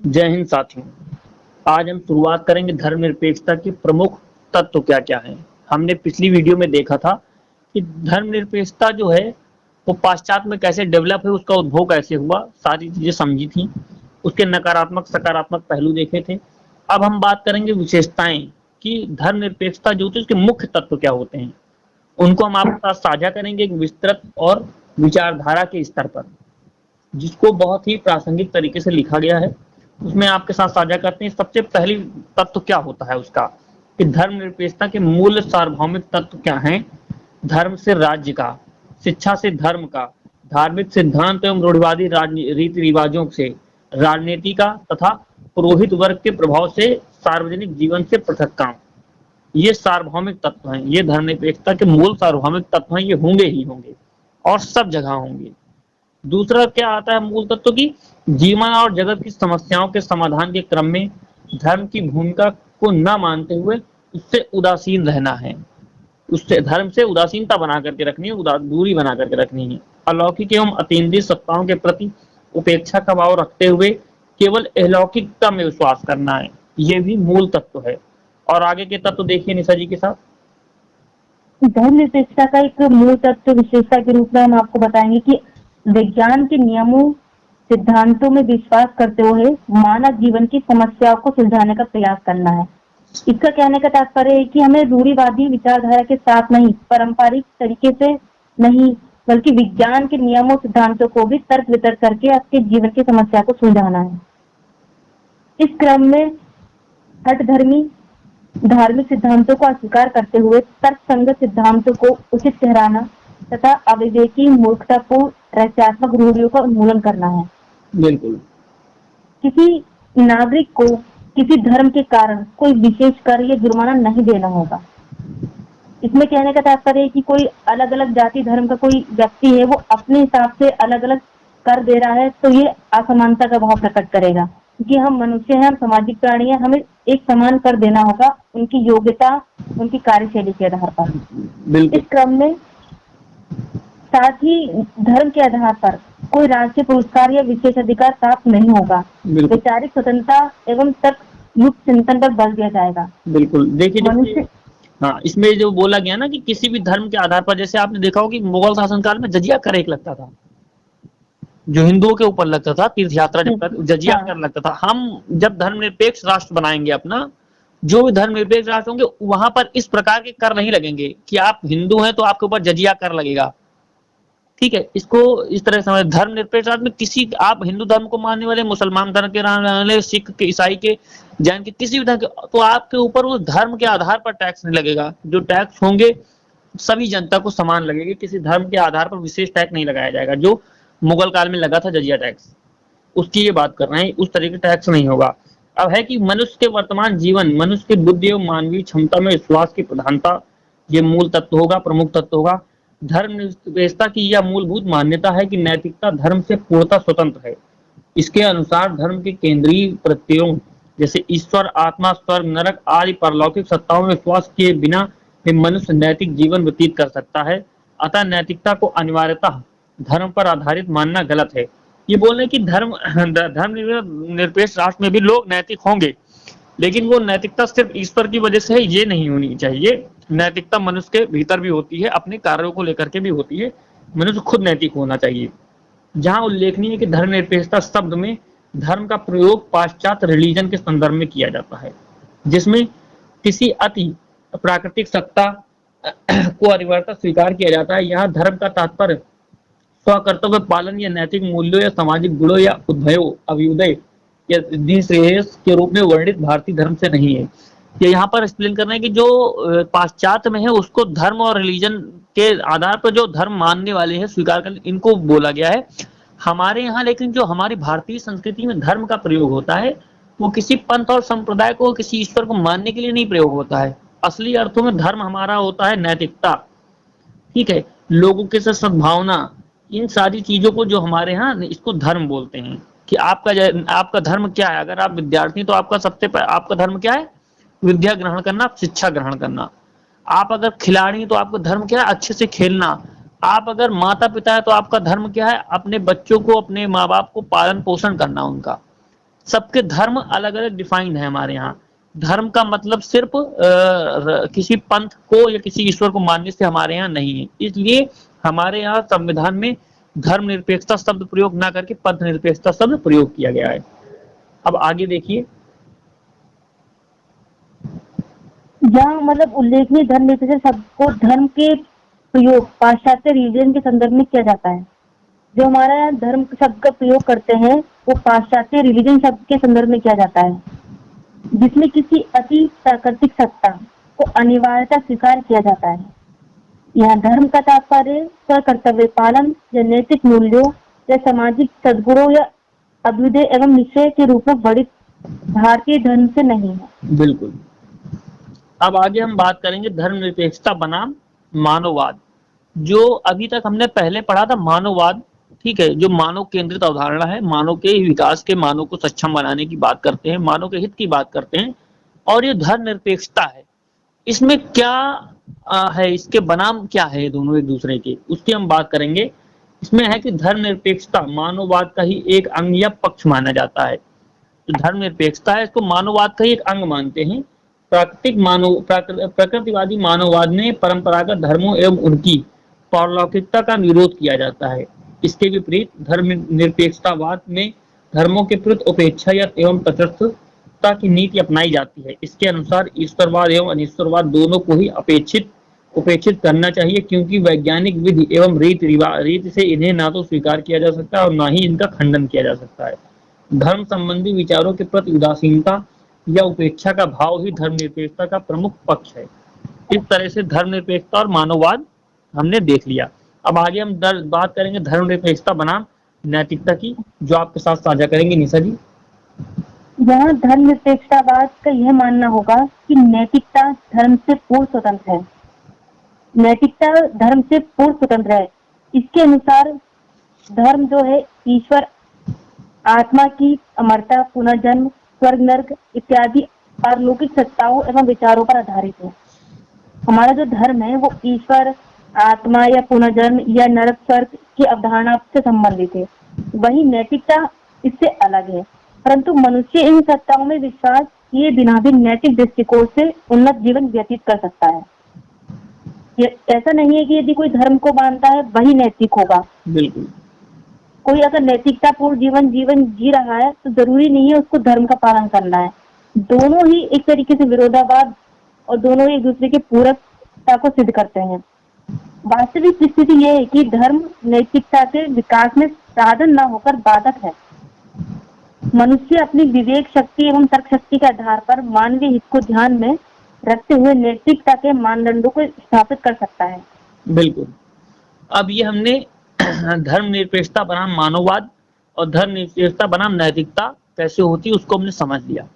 जय हिंद साथियों। आज हम शुरुआत करेंगे धर्मनिरपेक्षता के प्रमुख तत्व क्या क्या हैं। हमने पिछली वीडियो में देखा था कि धर्मनिरपेक्षता जो है वो पाश्चात्य में कैसे डेवलप है, उसका उद्भव कैसे हुआ, सारी चीजें समझी थी, उसके नकारात्मक सकारात्मक पहलू देखे थे। अब हम बात करेंगे विशेषताएं कि धर्मनिरपेक्षता जो होती है उसके मुख्य तत्व क्या होते हैं। उनको हम आपके साथ साझा करेंगे एक विस्तृत और विचारधारा के स्तर पर, जिसको बहुत ही प्रासंगिक तरीके से लिखा गया है। उसमें आपके साथ साझा करते हैं। सबसे पहली तत्व क्या होता है उसका, कि धर्मनिरपेक्षता के मूल सार्वभौमिक तत्व क्या हैं। धर्म से राज्य का, शिक्षा से धर्म का, धार्मिक सिद्धांत एवं रूढ़िवादी रीति रिवाजों से राजनीति का तथा पुरोहित वर्ग के प्रभाव से सार्वजनिक जीवन से पृथक काम, ये सार्वभौमिक तत्व हैं। ये धर्मनिरपेक्षता के मूल सार्वभौमिक तत्व हैं। ये होंगे ही होंगे और सब जगह होंगे। दूसरा क्या आता है मूल तत्व की, जीवन और जगत की समस्याओं के समाधान के क्रम में धर्म की भूमिका को न मानते हुए उससे उदासीन रहना है। उससे धर्म से उदासीनता बना करके रखनी है, दूरी बना करके रखनी है। अलौकिक एवं अतीन्द्रिय सत्ताओं के प्रति उपेक्षा का भाव रखते हुए केवल अलौकिकता में विश्वास करना है। ये भी मूल तत्व है। और आगे के तत्व देखिए निशा जी के साथ। धर्मनिरपेक्षता का एक मूल तत्व विशेषता के रूप में हम आपको बताएंगे कि विज्ञान के नियमों सिद्धांतों में विश्वास करते हुए मानव जीवन की समस्याओं को सुलझाने का प्रयास करना है। इसका कहने का तात्पर्य है कि हमें रूढ़िवादी विचारधारा के साथ नहीं, पारंपरिक तरीके से नहीं, बल्कि विज्ञान के नियमों सिद्धांतों को भी तर्क वितर्क करके आपके जीवन की समस्या को सुलझाना है। इस क्रम में हठधर्मी धार्मिक सिद्धांतों को अस्वीकार करते हुए तर्कसंगत सिद्धांतों को उचित ठहराना तथा अविवेकी मूर्खतापूर्ण रहस्यात्मक रूढ़ियों का उन्मूलन करना है। बिल्कुल। किसी नागरिक को किसी धर्म के कारण कोई विशेष कर या जुर्माना नहीं देना होगा। इसमें कहने का तात्पर्य है कि कोई अलग अलग जाति धर्म का कोई व्यक्ति है, वो अपने हिसाब से अलग अलग कर दे रहा है, तो ये असमानता का भाव प्रकट करेगा। क्योंकि हम मनुष्य हैं, हम सामाजिक प्राणी हैं, हमें एक समान कर देना होगा उनकी योग्यता, उनकी कार्यशैली के आधार पर। इस क्रम में साथ ही धर्म के आधार पर कोई राष्ट्रीय पुरस्कार या विशेष अधिकार प्राप्त नहीं होगा। वैचारिक स्वतंत्रता एवं तर्क युक्त चिंतन पर बल दिया जाएगा। बिल्कुल। देखिए हाँ, इसमें जो बोला गया ना कि किसी भी धर्म के आधार पर, जैसे आपने देखा हो कि मुगल शासनकाल में जजिया कर एक लगता था, जो हिंदुओं के ऊपर लगता था, तीर्थ यात्रा जब जजिया कर लगता था। हम जब धर्मनिरपेक्ष राष्ट्र बनाएंगे अपना, जो भी धर्मनिरपेक्ष राष्ट्र होंगे वहां पर इस प्रकार के कर नहीं लगेंगे कि आप हिंदू हैं तो आपके ऊपर जजिया कर लगेगा। ठीक है, इसको इस तरह समझ। धर्मनिरपेक्ष राष्ट्र में किसी, आप हिंदू धर्म को मानने वाले, मुसलमान धर्म के रहने वाले, सिख के, ईसाई के, जैन के, किसी भी धर्म के, तो आपके ऊपर उस धर्म के आधार पर टैक्स नहीं लगेगा। जो टैक्स होंगे सभी जनता को समान लगेगी, किसी धर्म के आधार पर विशेष टैक्स नहीं लगाया जाएगा। जो मुगल काल में लगा था जजिया टैक्स, उसकी ये बात कर रहे हैं। उस तरीके का टैक्स नहीं होगा। अब है कि मनुष्य के वर्तमान जीवन, मनुष्य की बुद्धि एवं मानवीय क्षमता में विश्वास की प्रधानता, ये मूल तत्व होगा, प्रमुख तत्व होगा। धर्मनिरपेक्षता की यह मूलभूत मान्यता है कि नैतिकता धर्म से पूर्णतः स्वतंत्र है। इसके अनुसार धर्म के केंद्रीय प्रत्ययों जैसे ईश्वर, आत्मा, स्वर्ग, नरक आदि परलौकिक सत्ताओं में विश्वास किए बिना मनुष्य नैतिक जीवन व्यतीत कर सकता है। अतः नैतिकता को अनिवार्यतः धर्म पर आधारित मानना गलत है। ये बोल रहे कि धर्म निरपेक्ष राष्ट्र में भी लोग नैतिक होंगे, लेकिन वो नैतिकता सिर्फ ईश्वर की वजह से है, ये नहीं होनी चाहिए। नैतिकता मनुष्य के भीतर भी होती है, अपने कार्यों को लेकर के भी होती है। मनुष्य खुद नैतिक होना चाहिए। जहां उल्लेखनीय है कि धर्मनिरपेक्षता शब्द में धर्म का प्रयोग पाश्चात्य रिलीजन के संदर्भ में किया जाता है, जिसमें किसी अति प्राकृतिक सत्ता को अनिवार्यता स्वीकार किया जाता है। यहाँ धर्म का तात्पर्य स्वकर्तव्य पालन या नैतिक मूल्यों या सामाजिक गुणों या अभ्युदय या श्रेयस के रूप में वर्णित भारतीय धर्म से नहीं है। ये यहाँ पर एक्सप्लेन करना है कि जो पाश्चात्य में है उसको धर्म और रिलीजन के आधार पर जो धर्म मानने वाले हैं, स्वीकार करने, इनको बोला गया है। हमारे यहाँ लेकिन जो हमारी भारतीय संस्कृति में धर्म का प्रयोग होता है वो किसी पंथ और संप्रदाय को, किसी ईश्वर को मानने के लिए नहीं प्रयोग होता है। असली अर्थों में धर्म हमारा होता है नैतिकता, ठीक है, लोगों के साथ सद्भावना, इन सारी चीजों को जो हमारे यहाँ इसको धर्म बोलते हैं। कि आपका धर्म क्या है। अगर आप विद्यार्थी तो आपका धर्म क्या है, विद्या ग्रहण करना, शिक्षा ग्रहण करना। आप अगर खिलाड़ी तो आपका धर्म क्या है, अच्छे से खेलना। आप अगर माता पिता है तो आपका धर्म क्या है, अपने बच्चों को, अपने माँ बाप को पालन पोषण करना उनका। सबके धर्म अलग अलग डिफाइंड है हमारे यहाँ। धर्म का मतलब सिर्फ किसी पंथ को या किसी ईश्वर को मानने से हमारे यहाँ नहीं है। इसलिए हमारे यहाँ संविधान में धर्मनिरपेक्षता शब्द प्रयोग ना करके पंथ निरपेक्षता शब्द प्रयोग किया गया है। अब आगे देखिए, जहाँ मतलब उल्लेखनीय धर्मनिरपेक्ष शब्द को धर्म के प्रयोग पाश्चात्य रिलीजन के संदर्भ में किया जाता है। जो हमारा यहाँ धर्म शब्द का प्रयोग करते हैं वो पाश्चात्य रिलीजन शब्द के संदर्भ में किया जाता है, जिसमें किसी अति प्राकृतिक सत्ता को अनिवार्यता स्वीकार किया जाता है। यहाँ धर्म का तात्पर्य कर्तव्य पालन या नैतिक मूल्यों या सामाजिक सद्गुणों या अभ्युदय एवं निश्चय के रूप में वर्णित भारतीय धर्म से नहीं है। बिल्कुल। अब आगे हम बात करेंगे धर्मनिरपेक्षता बनाम मानववाद। जो अभी तक हमने पहले पढ़ा था मानववाद, ठीक है, जो मानव केंद्रित अवधारणा है, मानव के विकास के, मानव को सक्षम बनाने की बात करते हैं, मानव के हित की बात करते हैं। और ये धर्मनिरपेक्षता है, इसमें क्या है, इसके बनाम क्या है, दोनों एक दूसरे के, उसकी हम बात करेंगे। इसमें है कि धर्मनिरपेक्षता मानववाद का ही एक अंग या पक्ष माना जाता है। जो धर्मनिरपेक्षता है इसको मानववाद का ही एक अंग मानते हैं। प्रकृतिवादी मानववाद में परंपरागत धर्मों एवं उनकी पारलौकिकता का विरोध किया जाता है। इसके विपरीत धर्मनिरपेक्षतावाद में धर्मों के प्रति उपेक्षा या एवं तटस्थता की नीति अपनाई जाती है। इसके अनुसार ईश्वरवाद एवं अनीश्वरवाद दोनों को ही उपेक्षित करना चाहिए, क्योंकि वैज्ञानिक विधि एवं रीति से इन्हें ना तो स्वीकार किया जा सकता है और ना ही इनका खंडन किया जा सकता है। धर्म संबंधी विचारों के प्रति उदासीनता या उपेक्षा का भाव ही धर्मनिरपेक्षता का प्रमुख पक्ष है। इस तरह से धर्मनिरपेक्षता और मानववाद हमने देख लिया। अब आगे हम बात करेंगे धर्मनिरपेक्षता बनाम नैतिकता की, जो आपके साथ साझा करेंगे निशा जी। यहाँ धर्मनिरपेक्षतावाद का यह मानना होगा कि नैतिकता धर्म से पूर्ण स्वतंत्र है। नैतिकता धर्म से पूर्ण स्वतंत्र है। इसके अनुसार धर्म जो है ईश्वर, आत्मा की अमरता, पुनर्जन्म, स्वर्ग नर्क इत्यादि पारलौकिक सत्ताओं एवं विचारों पर आधारित है। हमारा जो धर्म है वो ईश्वर, आत्मा या पुनर्जन्म या नरक स्वर्ग की अवधारणा से संबंधित है। वही नैतिकता इससे अलग है, परंतु मनुष्य इन सत्ताओं में विश्वास किए बिना भी नैतिक दृष्टिकोण से उन्नत जीवन व्यतीत कर सकता है। ऐसा नहीं है कि यदि कोई धर्म को मानता है वही नैतिक होगा। बिल्कुल। कोई अगर नैतिकतापूर्ण जीवन जी रहा है तो जरूरी नहीं है उसको धर्म का पालन करना है। दोनों ही एक तरीके से विरोधाभास और दोनों एक दूसरे के पूरकता को सिद्ध करते हैं। वास्तविक स्थिति यह है कि धर्म नैतिकता के विकास में साधन न होकर बाधक है। मनुष्य अपनी विवेक शक्ति एवं तर्क शक्ति के आधार पर मानवीय हित को ध्यान में रखते हुए नैतिकता के मानदंडों को स्थापित कर सकता है। बिल्कुल। अब ये हमने धर्मनिरपेक्षता बनाम मानववाद और धर्मनिरपेक्षता बनाम नैतिकता कैसे होती है उसको हमने समझ लिया,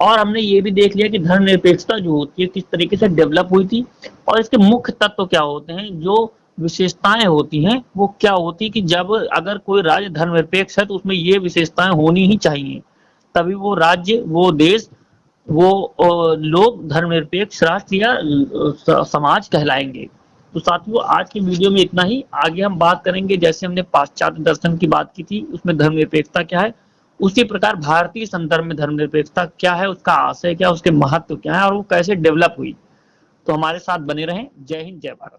और हमने ये भी देख लिया कि धर्मनिरपेक्षता जो होती है किस तरीके से डेवलप हुई थी और इसके मुख्य तत्व क्या होते हैं, जो विशेषताएं होती हैं वो क्या होती है कि जब अगर कोई राज्य धर्मनिरपेक्ष है तो उसमें ये विशेषताएं होनी ही चाहिए, तभी वो राज्य, वो देश, वो लोग धर्मनिरपेक्ष राष्ट्र या समाज कहलाएंगे। तो साथियों आज की वीडियो में इतना ही। आगे हम बात करेंगे, जैसे हमने पाश्चात्य दर्शन की बात की थी उसमें धर्मनिरपेक्षता क्या है, उसी प्रकार भारतीय संदर्भ में धर्मनिरपेक्षता क्या है, उसका आशय क्या, उसके महत्व क्या है और वो कैसे डेवलप हुई। तो हमारे साथ बने रहें। जय हिंद, जय भारत।